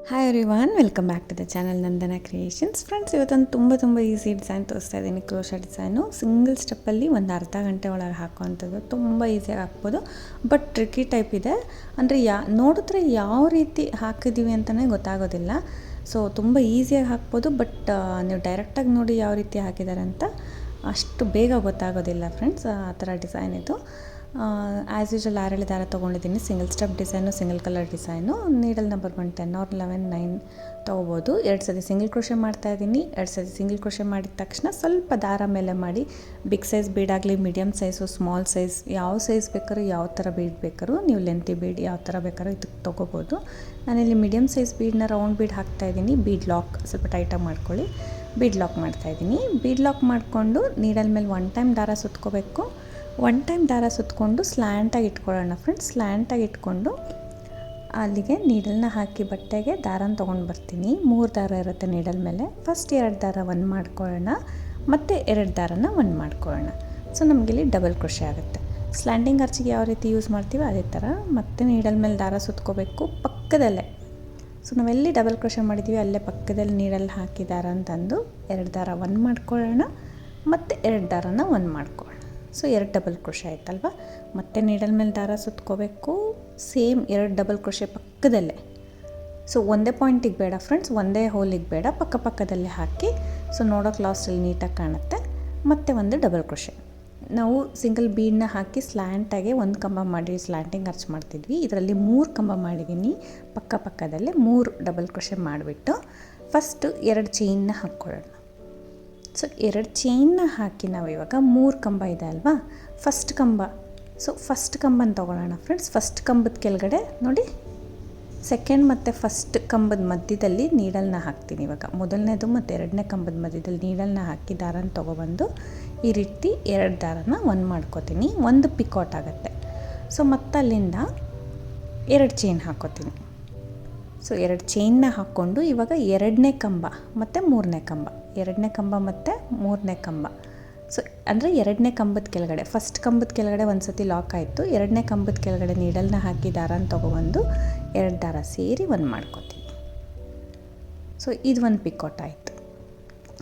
Hi everyone, welcome back to the channel Nandana creations. Friends, ಇವತ್ತೊಂದು ತುಂಬ easy design ತೋರಿಸ್ತಾ ಇದ್ದೀನಿ. ಕ್ರೋಶಾ ಡಿಸೈನು ಸಿಂಗಲ್ ಸ್ಟೆಪ್ಪಲ್ಲಿ ಒಂದು ಅರ್ಧ ಗಂಟೆ ಒಳಗೆ ಹಾಕುವಂಥದ್ದು. ತುಂಬ ಈಸಿಯಾಗಿ ಹಾಕ್ಬೋದು, ಬಟ್ ಟ್ರಿಕ್ಕಿ ಟೈಪ್ ಇದೆ. ಅಂದರೆ ನೋಡಿದ್ರೆ ಯಾವ ರೀತಿ ಹಾಕಿದ್ದೀವಿ ಅಂತಲೇ ಗೊತ್ತಾಗೋದಿಲ್ಲ. ಸೊ ತುಂಬ ಈಸಿಯಾಗಿ ಹಾಕ್ಬೋದು, ಬಟ್ ನೀವು ಡೈರೆಕ್ಟಾಗಿ ನೋಡಿ ಯಾವ ರೀತಿ ಹಾಕಿದ್ದಾರೆ ಅಂತ ಅಷ್ಟು ಬೇಗ ಗೊತ್ತಾಗೋದಿಲ್ಲ ಫ್ರೆಂಡ್ಸ್. ಆ ಥರ ಡಿಸೈನ್ ಇದು. ಆ್ಯಸ್ ಯೂಶುವಲ್ ಆರೇಳು ದಾರ ತೊಗೊಂಡಿದ್ದೀನಿ. Single step design, single colour design. Needle number 1 10 or 11 9 ತೊಗೋಬೋದು. 2 ಸತಿ ಸಿಂಗಲ್ ಕ್ರೋಶೆ ಮಾಡ್ತಾಯಿದ್ದೀನಿ. 2 ಸತಿ ಸಿಂಗಲ್ ಕ್ರೋಶೆ ಮಾಡಿದ ತಕ್ಷಣ ಸ್ವಲ್ಪ ದಾರ ಮೇಲೆ ಮಾಡಿ ಬಿಗ್ ಸೈಜ್ ಬೀಡಾಗಲಿ, ಮೀಡಿಯಮ್ ಸೈಜು, ಸ್ಮಾಲ್ ಸೈಜ್, ಯಾವ ಸೈಜ್ ಬೇಕಾದ್ರೂ, ಯಾವ ಥರ ಬೀಡ್ ಬೇಕಾದ್ರೂ, ನೀವು ಲೆಂತಿ ಬೀಡ್ ಯಾವ ಥರ ಬೇಕಾದ್ರೂ ಇದಕ್ಕೆ ತೊಗೋಬೋದು. ನಾನಿಲ್ಲಿ ಮೀಡಿಯಮ್ ಸೈಜ್ ಬೀಡನ್ನ ರೌಂಡ್ ಬೀಡ್ ಹಾಕ್ತಾಯಿದ್ದೀನಿ. ಬೀಡ್ ಲಾಕ್ ಸ್ವಲ್ಪ ಟೈಟಾಗಿ ಮಾಡ್ಕೊಳ್ಳಿ. ಬೀಡ್ ಲಾಕ್ ಮಾಡ್ತಾಯಿದ್ದೀನಿ. ಬೀಡ್ ಲಾಕ್ ಮಾಡಿಕೊಂಡು ನೀಡಲ್ ಮೇಲೆ 1 ಟೈಮ್ ದಾರ ಸುತ್ಕೋಬೇಕು. 1 ಟೈಮ್ ದಾರ ಸುತ್ತಕೊಂಡು ಸ್ಲ್ಯಾಂಟಾಗಿ ಇಟ್ಕೊಳ್ಳೋಣ ಫ್ರೆಂಡ್ಸ್. ಸ್ಲ್ಯಾಂಟಾಗಿ ಇಟ್ಕೊಂಡು ಅಲ್ಲಿಗೆ ನೀಡಲ್ನ ಹಾಕಿ ಬಟ್ಟೆಗೆ ದಾರನ ತೊಗೊಂಡು ಬರ್ತೀನಿ. 3 ದಾರ ಇರುತ್ತೆ ನೀಡಲ್ ಮೇಲೆ. ಫಸ್ಟ್ 2 ದಾರ 1 ಮಾಡ್ಕೊಳ್ಳೋಣ, ಮತ್ತು 2 ದಾರನ 1 ಮಾಡ್ಕೊಳ್ಳೋಣ. ಸೊ ನಮಗಿಲ್ಲಿ ಡಬಲ್ ಕ್ರೋಶೆ ಆಗುತ್ತೆ. ಸ್ಲ್ಯಾಂಡಿಂಗ್ ಅರ್ಚಿಗೆ ಯಾವ ರೀತಿ ಯೂಸ್ ಮಾಡ್ತೀವಿ ಅದೇ ಥರ. ಮತ್ತೆ ನೀಡಲ್ ಮೇಲೆ ದಾರ ಸುತ್ಕೋಬೇಕು ಪಕ್ಕದಲ್ಲೇ. ಸೊ ನಾವೆಲ್ಲಿ ಡಬಲ್ ಕ್ರೋಶೆ ಮಾಡಿದ್ದೀವಿ ಅಲ್ಲೇ ಪಕ್ಕದಲ್ಲಿ ನೀಡಲ್ ಹಾಕಿ ದಾರ ಅಂತಂದು 2 ದಾರ 1 ಮಾಡ್ಕೊಳ್ಳೋಣ, ಮತ್ತು 2 ದಾರನ 1 ಮಾಡ್ಕೊಳ್ಳೋಣ. ಸೊ 2 ಡಬಲ್ ಕ್ರೋಶೆ ಆಯ್ತಲ್ವ. ಮತ್ತೆ ನೀಡಲ್ ಮೇಲೆ ದಾರ ಸುತ್ಕೋಬೇಕು. ಸೇಮ್ 2 ಡಬಲ್ ಕ್ರೋಶೆ ಪಕ್ಕದಲ್ಲೇ. ಸೊ ಒಂದೇ ಪಾಯಿಂಟಿಗೆ ಬೇಡ ಫ್ರೆಂಡ್ಸ್, ಒಂದೇ ಹೋಲಿಗೆ ಬೇಡ, ಪಕ್ಕದಲ್ಲೇ ಹಾಕಿ. ಸೊ ನೋಡೋಕೆ ಲಾಸ್ಟಲ್ಲಿ ನೀಟಾಗಿ ಕಾಣುತ್ತೆ. ಮತ್ತೆ ಒಂದು ಡಬಲ್ ಕ್ರೋಶೆ. ನಾವು ಸಿಂಗಲ್ ಬೀಡನ್ನ ಹಾಕಿ ಸ್ಲ್ಯಾಂಟಾಗಿ 1 ಕಂಬ ಮಾಡಿ ಸ್ಲ್ಯಾಂಟಿಂಗ್ ಅರ್ಚ್ ಮಾಡ್ತಿದ್ವಿ. ಇದರಲ್ಲಿ 3 ಕಂಬ ಮಾಡಿದ್ದೀನಿ. ಪಕ್ಕದಲ್ಲೇ 3 ಡಬಲ್ ಕ್ರೋಶೆ ಮಾಡಿಬಿಟ್ಟು ಫಸ್ಟು 2 ಚೈನ್ನ ಹಾಕ್ಕೊಳ್ಳೋಣ. ಸೊ 2 ಚೈನ್ನ ಹಾಕಿ ನಾವು ಇವಾಗ 3 ಕಂಬ ಇದೆ ಅಲ್ವಾ, ಫಸ್ಟ್ ಕಂಬ. ಸೊ ಫಸ್ಟ್ ಕಂಬನ ತೊಗೊಳ್ಳೋಣ ಫ್ರೆಂಡ್ಸ್. ಫಸ್ಟ್ ಕಂಬದ ಕೆಳಗಡೆ ನೋಡಿ, ಸೆಕೆಂಡ್ ಮತ್ತು ಫಸ್ಟ್ ಕಂಬದ ಮಧ್ಯದಲ್ಲಿ ನೀಡಲ್ನ ಹಾಕ್ತೀನಿ. ಇವಾಗ ಮೊದಲನೇದು ಮತ್ತು 2ನೇ ಕಂಬದ ಮಧ್ಯದಲ್ಲಿ ನೀಡಲ್ನ ಹಾಕಿ ದಾರನ ತೊಗೊಬಂದು ಈ ರೀತಿ 2 ದಾರನ 1 ಮಾಡ್ಕೋತೀನಿ. 1 ಪಿಕಾಟ್ ಆಗುತ್ತೆ. ಸೊ ಮತ್ತು ಅಲ್ಲಿಂದ 2 ಚೈನ್ ಹಾಕೋತೀನಿ. ಸೊ 2 ಚೈನ್ನ ಹಾಕ್ಕೊಂಡು ಇವಾಗ 2ನೇ ಕಂಬ ಮತ್ತು 3ನೇ ಕಂಬ, 2ನೇ ಕಂಬ ಮತ್ತು 3ನೇ ಕಂಬ. ಸೊ ಅಂದರೆ 2ನೇ ಕಂಬದ ಕೆಳಗಡೆ, ಫಸ್ಟ್ ಕಂಬದ ಕೆಳಗಡೆ ಒಂದು ಸತಿ ಲಾಕ್ ಆಯಿತು. 2ನೇ ಕಂಬದ ಕೆಳಗಡೆ ನೀಡಲ್ನ ಹಾಕಿ ದಾರನ ತೊಗೊಬಂದು 2 ದಾರ ಸೇರಿ 1 ಮಾಡ್ಕೋತೀನಿ. ಸೊ ಇದು 1 ಪಿಕಾಟ್ ಆಯಿತು.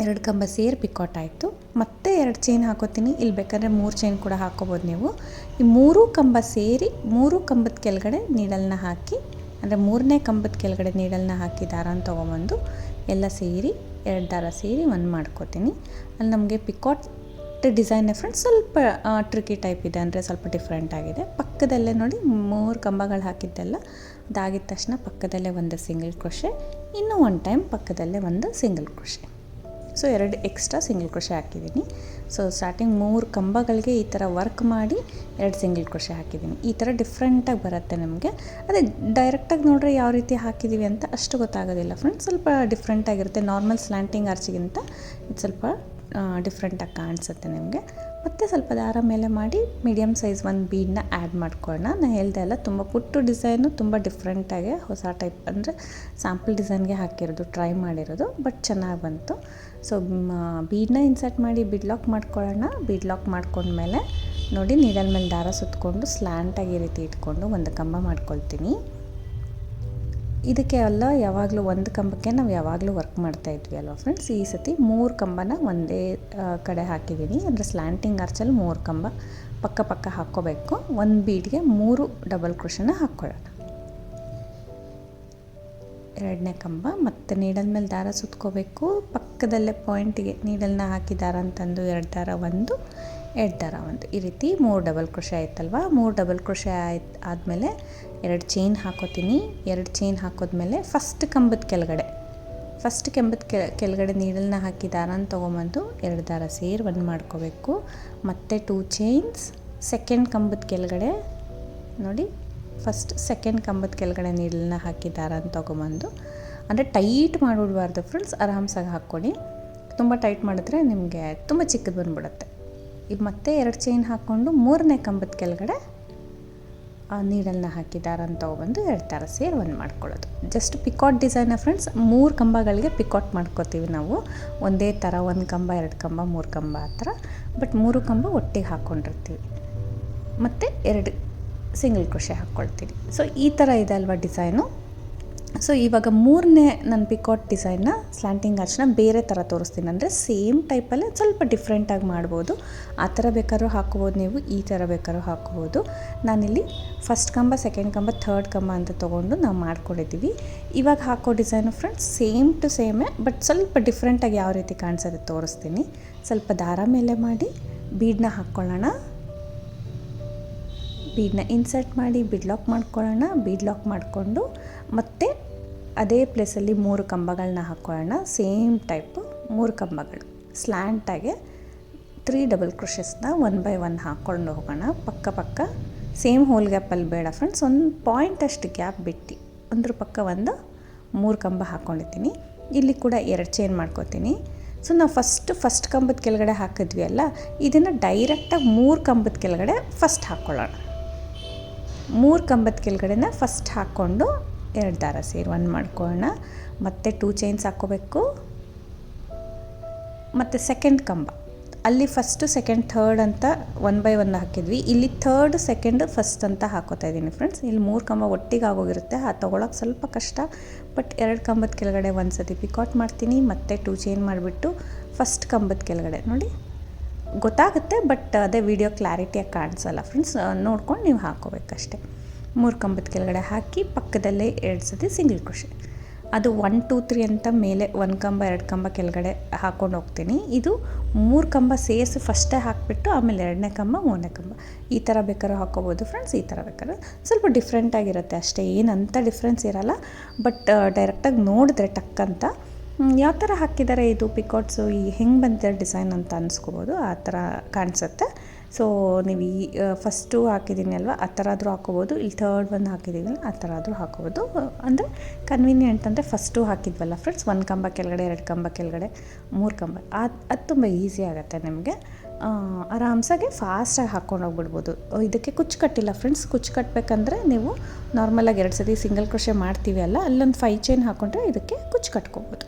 2 ಕಂಬ ಸೇರಿ ಪಿಕಾಟ್ ಆಯಿತು. ಮತ್ತೆ 2 ಚೈನ್ ಹಾಕೋತೀನಿ. ಇಲ್ಲಿ ಬೇಕಾದ್ರೆ 3 ಚೈನ್ ಕೂಡ ಹಾಕೋಬೋದು ನೀವು. ಈ 3 ಕಂಬ ಸೇರಿ 3 ಕಂಬದ ಕೆಳಗಡೆ ನೀಡಲ್ನ ಹಾಕಿ, ಅಂದರೆ 3ನೇ ಕಂಬದ ಕೆಳಗಡೆ ನೀಡಲ್ನ ಹಾಕಿ ದಾರನ ತೊಗೊಬಂದು ಎಲ್ಲ ಸೇರಿ 2 ದಾರ ಸೇರಿ 1 ಮಾಡ್ಕೋತೀನಿ. ಅಲ್ಲಿ ನಮಗೆ ಪಿಕಾಟ್ ಡಿಸೈನ್ ಫ್ರೆಂಡ್ಸ್ ಸ್ವಲ್ಪ ಟ್ರಿಕ್ಕಿ ಟೈಪ್ ಇದೆ, ಅಂದರೆ ಸ್ವಲ್ಪ ಡಿಫ್ರೆಂಟ್ ಆಗಿದೆ. ಪಕ್ಕದಲ್ಲೇ ನೋಡಿ 3 ಕಂಬಗಳು ಹಾಕಿದ್ದೆಲ್ಲ ಅದಾಗಿದ ತಕ್ಷಣ ಪಕ್ಕದಲ್ಲೇ ಒಂದು ಸಿಂಗಲ್ ಕ್ರೋಶೆ, ಇನ್ನೂ 1 ಟೈಮ್ ಪಕ್ಕದಲ್ಲೇ ಒಂದು single crochet. So 2 extra single crochet ಹಾಕಿದ್ದೀನಿ. ಸೊ ಸ್ಟಾರ್ಟಿಂಗ್ 3 ಕಂಬಗಳಿಗೆ ಈ ಥರ ವರ್ಕ್ ಮಾಡಿ 2 ಸಿಂಗಲ್ ಕ್ರೋಶೆ ಹಾಕಿದ್ದೀನಿ. ಈ ಥರ ಡಿಫ್ರೆಂಟಾಗಿ ಬರುತ್ತೆ ನಿಮಗೆ. ಅದೇ ಡೈರೆಕ್ಟಾಗಿ ನೋಡ್ರೆ ಯಾವ ರೀತಿ ಹಾಕಿದ್ದೀವಿ ಅಂತ ಅಷ್ಟು ಗೊತ್ತಾಗೋದಿಲ್ಲ ಫ್ರೆಂಡ್ಸ್. ಸ್ವಲ್ಪ ಡಿಫ್ರೆಂಟಾಗಿರುತ್ತೆ. ನಾರ್ಮಲ್ ಸ್ಲ್ಯಾಂಟಿಂಗ್ ಆರ್ಚಿಗಿಂತ ಇದು ಸ್ವಲ್ಪ ಡಿಫ್ರೆಂಟಾಗಿ ಕಾಣಿಸುತ್ತೆ ನಿಮಗೆ. ಮತ್ತು ಸ್ವಲ್ಪ ದಾರ ಮೇಲೆ ಮಾಡಿ ಮೀಡಿಯಮ್ ಸೈಜ್ 1 ಬೀಡನ್ನ ಆ್ಯಡ್ ಮಾಡ್ಕೊಳ್ಳೋಣ. ನಾನು ಹೇಳ್ದೆ ಅಲ್ಲ, ತುಂಬ ಪುಟ್ಟು ಡಿಸೈನು, ತುಂಬ ಡಿಫ್ರೆಂಟಾಗಿ ಹೊಸ ಟೈಪ್, ಅಂದರೆ ಸ್ಯಾಂಪಲ್ ಡಿಸೈನ್ಗೆ ಹಾಕಿರೋದು, ಟ್ರೈ ಮಾಡಿರೋದು, ಬಟ್ ಚೆನ್ನಾಗಿ ಬಂತು. ಸೊ ಬೀಡನ್ನ ಇನ್ಸರ್ಟ್ ಮಾಡಿ ಬೀಡ್ ಲಾಕ್ ಮಾಡ್ಕೊಳ್ಳೋಣ. ಬೀಡ್ ಲಾಕ್ ಮಾಡ್ಕೊಂಡ್ಮೇಲೆ ನೋಡಿ, ನೀಡಲ್ ಮೇಲೆ ದಾರ ಸುತ್ತಕೊಂಡು ಸ್ಲ್ಯಾಂಟಾಗಿ ಈ ರೀತಿ ಇಟ್ಕೊಂಡು ಒಂದು ಕಂಬ ಮಾಡ್ಕೊಳ್ತೀನಿ. ಇದಕ್ಕೆ ಎಲ್ಲ ಯಾವಾಗಲೂ 1 ಕಂಬಕ್ಕೆ ನಾವು ಯಾವಾಗಲೂ ವರ್ಕ್ ಮಾಡ್ತಾಯಿದ್ವಿ ಅಲ್ವಾ ಫ್ರೆಂಡ್ಸ್. ಈ ಸತಿ 3 ಕಂಬನ ಒಂದೇ ಕಡೆ ಹಾಕಿದ್ದೀನಿ. ಅಂದರೆ ಸ್ಲ್ಯಾಂಟಿಂಗ್ ಆರ್ಚಲ್ಲಿ 3 ಕಂಬ ಪಕ್ಕ ಹಾಕ್ಕೋಬೇಕು. 1 ಬೀಡ್ಗೆ 3 ಡಬಲ್ ಕ್ರೋಶೆನ ಹಾಕ್ಕೊಳ್ಳೋಣ. 2ನೇ ಕಂಬ ಮತ್ತು ನೀಡಲ್ ಮೇಲೆ ದಾರ ಸುತ್ಕೋಬೇಕು. ಪಕ್ಕದಲ್ಲೇ ಪಾಯಿಂಟಿಗೆ ನೀಡಲ್ನ ಹಾಕಿ ದಾರ ಅಂತಂದು 2 ದಾರ 1, 2 ದಾರ 1, ಈ ರೀತಿ 3 ಡಬಲ್ ಕ್ರೋಶೆ ಆಯ್ತಲ್ವ. 3 ಡಬಲ್ ಕ್ರೋಶೆ ಆದಮೇಲೆ 2 ಚೈನ್ ಹಾಕೋತೀನಿ. 2 ಚೈನ್ ಹಾಕೋದ್ಮೇಲೆ ಫಸ್ಟ್ ಕಂಬದ ಕೆಳಗಡೆ ನೀಡಲ್ನ ಹಾಕಿ ದಾರನ ತೊಗೊಂಬಂದು 2 ದಾರ ಸೇರಿ 1 ಮಾಡ್ಕೋಬೇಕು. ಮತ್ತು 2 ಚೈನ್ಸ್ ಸೆಕೆಂಡ್ ಕಂಬದ ಕೆಳಗಡೆ ನೋಡಿ, ಫಸ್ಟ್ ಸೆಕೆಂಡ್ ಕಂಬದ ಕೆಳಗಡೆ ನೀಡಲ್ನ ಹಾಕಿ ದಾರನ ತೊಗೊಂಬಂದು, ಅಂದರೆ ಟೈಟ್ ಮಾಡಿಬಿಡ್ಬಾರ್ದು ಫ್ರೆಂಡ್ಸ್, ಆರಾಮ್ಸಾಗಿ ಹಾಕ್ಕೊಳ್ಳಿ. ತುಂಬ ಟೈಟ್ ಮಾಡಿದ್ರೆ ನಿಮಗೆ ತುಂಬ ಚಿಕ್ಕದು ಬಂದುಬಿಡುತ್ತೆ. ಈಗ ಮತ್ತೆ 2 ಚೈನ್ ಹಾಕ್ಕೊಂಡು 3ನೇ ಕಂಬದ ಕೆಳಗಡೆ ನೀಡಲ್ನ ಹಾಕಿ ದಾರನ ತೊಗೊಬಂದು 2 ದಾರ ಸೇರಿ 1 ಮಾಡ್ಕೊಳ್ಳೋದು. Just picot design friends. 3 ಕಂಬಗಳಿಗೆ ಪಿಕಾಟ್ ಮಾಡ್ಕೋತೀವಿ ನಾವು. ಒಂದೇ ಥರ 1 ಕಂಬ 2 ಕಂಬ 3 ಕಂಬ ಆ ಥರ, ಬಟ್ 3 ಕಂಬ ಒಟ್ಟಿಗೆ ಹಾಕ್ಕೊಂಡಿರ್ತೀವಿ. ಮತ್ತು 2 ಸಿಂಗಲ್ ಕ್ರೋಶೆ ಹಾಕ್ಕೊಳ್ತೀನಿ. ಸೊ ಈ ಥರ ಇದೆ ಅಲ್ವಾ ಡಿಸೈನು. ಸೊ ಇವಾಗ ಮೂರನೇ ನನ್ನ ಪಿಕಾಟ್ ಡಿಸೈನ್ನ ಸ್ಲ್ಯಾಂಟಿಂಗ್ ಆರ್ಚ್ನ ಬೇರೆ ಥರ ತೋರಿಸ್ತೀನಿ. ಅಂದರೆ ಸೇಮ್ ಟೈಪಲ್ಲೇ ಸ್ವಲ್ಪ ಡಿಫ್ರೆಂಟಾಗಿ ಮಾಡ್ಬೋದು. ಆ ಥರ ಬೇಕಾದ್ರೂ ಹಾಕ್ಕೋಬೋದು, ನೀವು ಈ ಥರ ಬೇಕಾದ್ರೂ ಹಾಕ್ಕೋಬೋದು. ನಾನಿಲ್ಲಿ ಫಸ್ಟ್ ಕಂಬ, ಸೆಕೆಂಡ್ ಕಂಬ, ಥರ್ಡ್ ಕಂಬ ಅಂತ ತೊಗೊಂಡು ನಾವು ಮಾಡ್ಕೊಂಡಿದ್ದೀವಿ. ಇವಾಗ ಹಾಕೋ ಡಿಸೈನು ಫ್ರೆಂಡ್ಸ್ ಸೇಮ್ ಟು ಸೇಮೇ, ಬಟ್ ಸ್ವಲ್ಪ ಡಿಫ್ರೆಂಟಾಗಿ ಯಾವ ರೀತಿ ಕಾಣಿಸೋದು ತೋರಿಸ್ತೀನಿ. ಸ್ವಲ್ಪ ದಾರ ಮೇಲೆ ಮಾಡಿ ಬೀಡನ್ನ ಹಾಕ್ಕೊಳ್ಳೋಣ. ಬೀಡನ್ನ ಇನ್ಸರ್ಟ್ ಮಾಡಿ ಬೀಡ್ ಲಾಕ್ ಮಾಡ್ಕೊಳ್ಳೋಣ. ಬೀಡ್ ಲಾಕ್ ಮಾಡಿಕೊಂಡು ಮತ್ತು ಅದೇ ಪ್ಲೇಸಲ್ಲಿ 3 ಕಂಬಗಳನ್ನ ಹಾಕ್ಕೊಳ್ಳೋಣ. ಸೇಮ್ ಟೈಪು 3 ಕಂಬಗಳು ಸ್ಲ್ಯಾಂಟಾಗೆ 3 ಡಬಲ್ ಕ್ರೋಶಸ್ನ 1 ಬೈ 1 ಹಾಕ್ಕೊಂಡು ಹೋಗೋಣ. ಪಕ್ಕ ಸೇಮ್ ಹೋಲ್ ಗ್ಯಾಪಲ್ಲಿ ಬೇಡ ಫ್ರೆಂಡ್ಸ್, ಒಂದು ಪಾಯಿಂಟಷ್ಟು ಗ್ಯಾಪ್ ಬಿಟ್ಟು ಒಂದ್ರ ಪಕ್ಕ ಒಂದು 3 ಕಂಬ ಹಾಕ್ಕೊಂಡಿದ್ದೀನಿ. ಇಲ್ಲಿ ಕೂಡ 2 ಚೈನ್ ಮಾಡ್ಕೊತೀನಿ. ಸೊ ನಾವು ಫಸ್ಟ್ ಕಂಬದ ಕೆಳಗಡೆ ಹಾಕಿದ್ವಿ ಅಲ್ಲ, ಇದನ್ನು ಡೈರೆಕ್ಟಾಗಿ 3 ಕಂಬದ ಕೆಳಗಡೆ ಫಸ್ಟ್ ಹಾಕ್ಕೊಳ್ಳೋಣ. 3 ಕಂಬದ ಕೆಳಗಡೆನ ಫಸ್ಟ್ ಹಾಕ್ಕೊಂಡು 2 ದಾರ ಸೇರಿ 1 ಮಾಡ್ಕೊಳ್ಳೋಣ. ಮತ್ತು 2 ಚೈನ್ಸ್ ಹಾಕ್ಕೋಬೇಕು. ಮತ್ತು ಸೆಕೆಂಡ್ ಕಂಬ ಅಲ್ಲಿ ಫಸ್ಟು, ಸೆಕೆಂಡ್, ಥರ್ಡ್ ಅಂತ 1 ಬೈ 1 ಹಾಕಿದ್ವಿ. ಇಲ್ಲಿ ಥರ್ಡ್, ಸೆಕೆಂಡ್, ಫಸ್ಟ್ ಅಂತ ಹಾಕೋತಾ ಇದ್ದೀನಿ ಫ್ರೆಂಡ್ಸ್. ಇಲ್ಲಿ 3 ಕಂಬ ಒಟ್ಟಿಗೆ ಆಗೋಗಿರುತ್ತೆ, ತೊಗೊಳಕ್ಕೆ ಸ್ವಲ್ಪ ಕಷ್ಟ. ಬಟ್ 2 ಕಂಬದ ಕೆಳಗಡೆ ಒಂದು ಸತಿ ಪಿಕಾಟ್ ಮಾಡ್ತೀನಿ. ಮತ್ತು 2 ಚೈನ್ ಮಾಡಿಬಿಟ್ಟು ಫಸ್ಟ್ ಕಂಬದ ಕೆಳಗಡೆ ನೋಡಿ ಗೊತ್ತಾಗುತ್ತೆ, ಬಟ್ ಅದೇ ವಿಡಿಯೋ ಕ್ಲಾರಿಟಿಯಾಗಿ ಕಾಣಿಸಲ್ಲ ಫ್ರೆಂಡ್ಸ್, ನೋಡ್ಕೊಂಡು ನೀವು ಹಾಕ್ಕೋಬೇಕಷ್ಟೆ. 3 ಕಂಬದ ಕೆಳಗಡೆ ಹಾಕಿ ಪಕ್ಕದಲ್ಲೇ 2 ಸತಿ ಸಿಂಗಲ್ ಕ್ರೋಶೆ. ಅದು 1 2 3 ಅಂತ ಮೇಲೆ 1 ಕಂಬ 2 ಕಂಬ ಕೆಳಗಡೆ ಹಾಕ್ಕೊಂಡು ಹೋಗ್ತೀನಿ. ಇದು 3 ಕಂಬ ಸೇರಿಸಿ ಫಸ್ಟೇ ಹಾಕಿಬಿಟ್ಟು ಆಮೇಲೆ 2ನೇ ಕಂಬ 3ನೇ ಕಂಬ ಈ ಥರ ಬೇಕಾದ್ರೂ ಹಾಕ್ಕೋಬೋದು ಫ್ರೆಂಡ್ಸ್. ಈ ಥರ ಬೇಕಾದ್ರೆ ಸ್ವಲ್ಪ ಡಿಫ್ರೆಂಟಾಗಿರುತ್ತೆ ಅಷ್ಟೇ, ಏನಂತ ಡಿಫ್ರೆನ್ಸ್ ಇರೋಲ್ಲ. ಬಟ್ ಡೈರೆಕ್ಟಾಗಿ ನೋಡಿದ್ರೆ ಟಕ್ಕಂತ ಯಾವ ಥರ ಹಾಕಿದ್ದಾರೆ ಇದು ಪಿಕಾಟ್ಸು, ಈ ಹೆಂಗೆ ಬಂದಿದೆ ಡಿಸೈನ್ ಅಂತ ಅನಿಸ್ಕೋಬೋದು. ಆ ಥರ ಕಾಣಿಸುತ್ತೆ. ಸೊ ನೀವು ಈ ಫಸ್ಟು ಹಾಕಿದ್ದೀನಿ ಅಲ್ವಾ, ಆ ಥರ ಆದರೂ ಹಾಕ್ಕೋಬೋದು. ಇಲ್ಲಿ ಥರ್ಡ್ ಒಂದು ಹಾಕಿದ್ದೀವಿ ಆ ಥರ ಆದರೂ ಹಾಕ್ಕೋಬೋದು. ಅಂದರೆ ಕನ್ವೀನಿಯೆಂಟ್ ಅಂದರೆ ಫಸ್ಟು ಹಾಕಿದ್ವಲ್ಲ ಫ್ರೆಂಡ್ಸ್, 1 ಕಂಬ ಕೆಳಗಡೆ 2 ಕಂಬ ಕೆಳಗಡೆ 3 ಕಂಬ, ಅದು ತುಂಬ ಈಸಿ ಆಗುತ್ತೆ ನಿಮಗೆ. ಆರಾಮ್ಸಾಗಿ ಫಾಸ್ಟಾಗಿ ಹಾಕ್ಕೊಂಡು ಹೋಗ್ಬಿಡ್ಬೋದು. ಇದಕ್ಕೆ ಕುಚ್ಚು ಕಟ್ಟಿಲ್ಲ ಫ್ರೆಂಡ್ಸ್. ಕುಚ್ಚು ಕಟ್ಟಬೇಕಂದ್ರೆ ನೀವು ನಾರ್ಮಲಾಗಿ 2 ಸತಿ ಸಿಂಗಲ್ ಕ್ರೋಶೆ ಮಾಡ್ತೀವಿ ಅಲ್ಲ, ಅಲ್ಲೊಂದು 5 ಚೈನ್ ಹಾಕ್ಕೊಂಡ್ರೆ ಇದಕ್ಕೆ ಕುಚ್ಚು ಕಟ್ಕೋಬೋದು.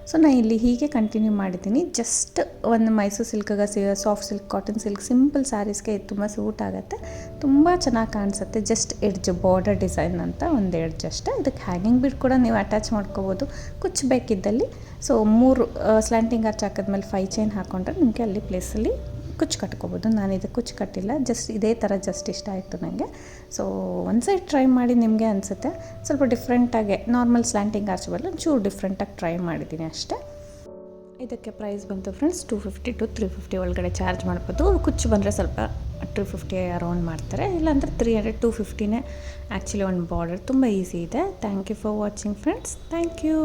ಸೊ ನಾನು ಇಲ್ಲಿ ಹೀಗೆ ಕಂಟಿನ್ಯೂ ಮಾಡಿದ್ದೀನಿ. ಜಸ್ಟ್ ಒಂದು ಮೈಸೂರು ಸಿಲ್ಕ್ಗೆ soft silk, cotton silk, simple ಸ್ಯಾರೀಸ್ಗೆ ಇದು ತುಂಬ ಸೂಟ್ ಆಗುತ್ತೆ, ತುಂಬ ಚೆನ್ನಾಗಿ ಕಾಣಿಸುತ್ತೆ. ಜಸ್ಟ್ ಎಡ್ಜ್ ಬಾರ್ಡರ್ ಡಿಸೈನ್ ಅಂತ ಒಂದು ಎಡ್ಜ್ ಅಷ್ಟೇ. ಇದಕ್ಕೆ ಹ್ಯಾಂಗಿಂಗ್ ಬೀಡ್ ಕೂಡ ನೀವು ಅಟ್ಯಾಚ್ ಮಾಡ್ಕೋಬೋದು ಕುಚ್ಚು ಬೇಕಿದ್ದಲ್ಲಿ. ಸೊ 3 ಸ್ಲ್ಯಾಂಟಿಂಗ್ ಆರ್ಚ್ ಹಾಕಿದ್ಮೇಲೆ 5 ಚೈನ್ ಹಾಕ್ಕೊಂಡ್ರೆ ನಿಮಗೆ ಅಲ್ಲಿ ಪ್ಲೇಸಲ್ಲಿ ಕುಚ್ಚು ಕಟ್ಕೋಬೋದು. ನಾನು ಇದಕ್ಕೆ ಕುಚ್ಚು ಕಟ್ಟಿಲ್ಲ, ಜಸ್ಟ್ ಇದೇ ಥರ ಜಸ್ಟ್ ಇಷ್ಟ ಆಯಿತು ನನಗೆ. ಸೊ ಒಂದು ಸೈಡ್ ಟ್ರೈ ಮಾಡಿ ನಿಮಗೆ ಅನಿಸುತ್ತೆ ಸ್ವಲ್ಪ ಡಿಫ್ರೆಂಟಾಗಿ, ನಾರ್ಮಲ್ ಸ್ಲ್ಯಾಂಟಿಂಗ್ ಆರ್ಚ್ ಬರಲ್ಲ, ಒಂಚೂರು ಡಿಫ್ರೆಂಟಾಗಿ ಟ್ರೈ ಮಾಡಿದ್ದೀನಿ ಅಷ್ಟೇ. ಇದಕ್ಕೆ ಪ್ರೈಸ್ ಬಂತು ಫ್ರೆಂಡ್ಸ್ 250 to 350 ಒಳಗಡೆ ಚಾರ್ಜ್ ಮಾಡ್ಬೋದು. ಕುಚ್ಚು ಬಂದರೆ ಸ್ವಲ್ಪ 250 ಅರೌಂಡ್ ಮಾಡ್ತಾರೆ, ಇಲ್ಲಾಂದರೆ 300 250ನೇ ಆ್ಯಕ್ಚುಲಿ ಒಂದು ಬಾರ್ಡರ್. ತುಂಬ ಈಸಿ ಇದೆ. Thank you for watching friends. Thank you.